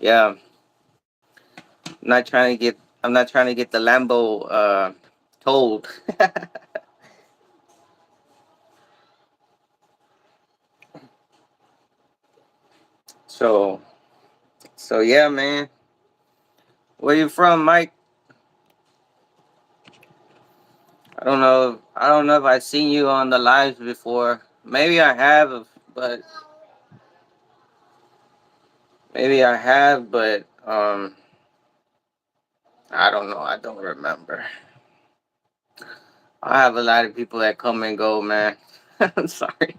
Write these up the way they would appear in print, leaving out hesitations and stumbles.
Yeah, not trying to get. I'm not trying to get the Lambo told. so yeah, man. Where you from, Mike? I don't know. I don't know if I've seen you on the lives before. Maybe I have, but I don't know. I don't remember. I have a lot of people that come and go, man. I'm sorry.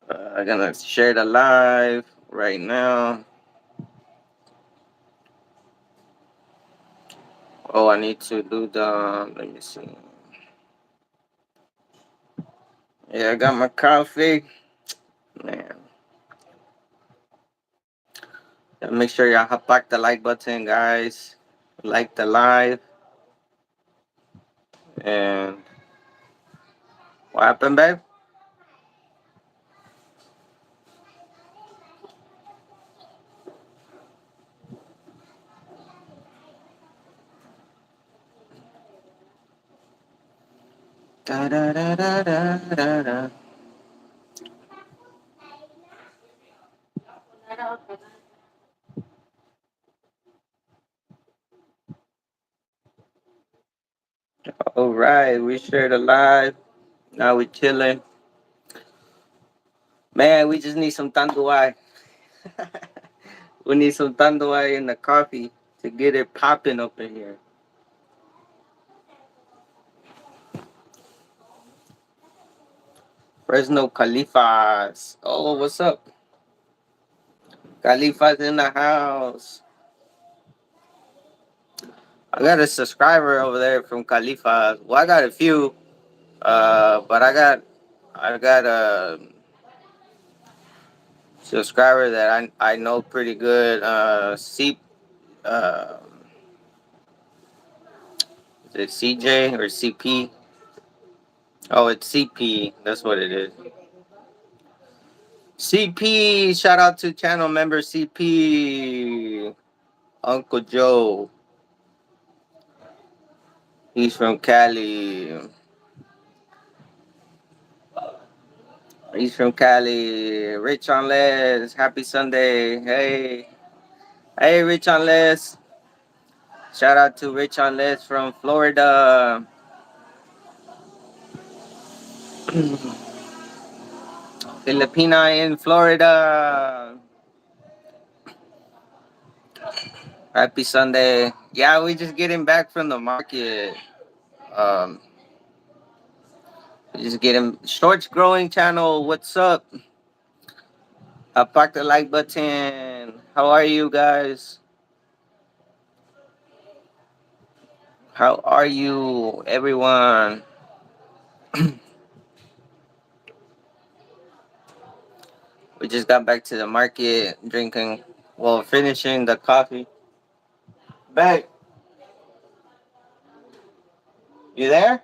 I'm gonna share the live right now. Oh, I need to do the. Let me see. Yeah, I got my coffee. Man, make sure y'all hop back the like button, guys. Like the live. And what happened, babe? Da da da da da da da. All right, we shared a live. Now we chilling. Man, we just need some tanduay. We need some tanduay in the coffee to get it popping up in here. Fresno Califas. Oh, what's up? Califas in the house. I got a subscriber over there from Califas. Well, I got a few, but I got a subscriber that I know pretty good. Uh, is it CJ or CP? Oh, it's CP. That's what it is. CP. Shout out to channel member CP. Uncle Joe. He's from Cali. He's from Cali. Rich on Les. Happy Sunday. Hey. Hey, Rich on Les. Shout out to Rich on Les from Florida. Filipina in Florida. Happy Sunday. Yeah, we just getting back from the market. Um, just getting Shorts Growing Channel. What's up? Pack the like button. How are you guys? How are you, everyone? We just got back to the market, drinking, well, finishing the coffee. Babe, you there?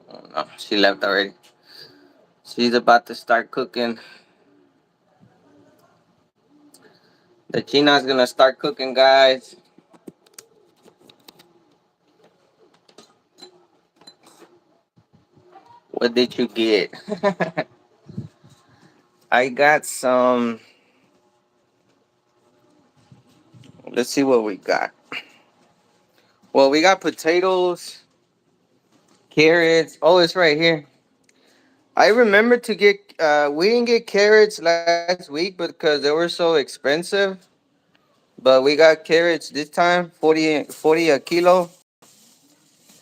Oh, no, she left already. She's about to start cooking. The China's gonna start cooking, guys. What did you get? I got some. Let's see what we got. Well, we got potatoes, carrots. Oh, it's right here. I remember to get. We didn't get carrots last week because they were so expensive. But we got carrots this time, 40 a kilo.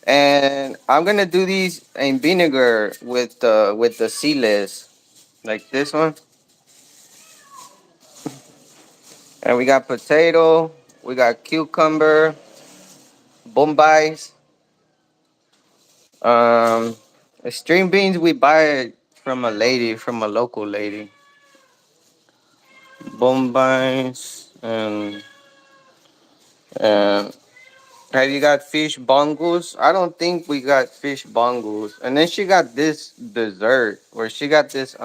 And I'm gonna do these in vinegar with the seedless, like this one. And we got potato, we got cucumber, bombays, um, string beans. We buy it from a lady, from a local lady. Bombays and have you got fish bongos? I don't think we got fish bongos. And then she got this dessert, where she got this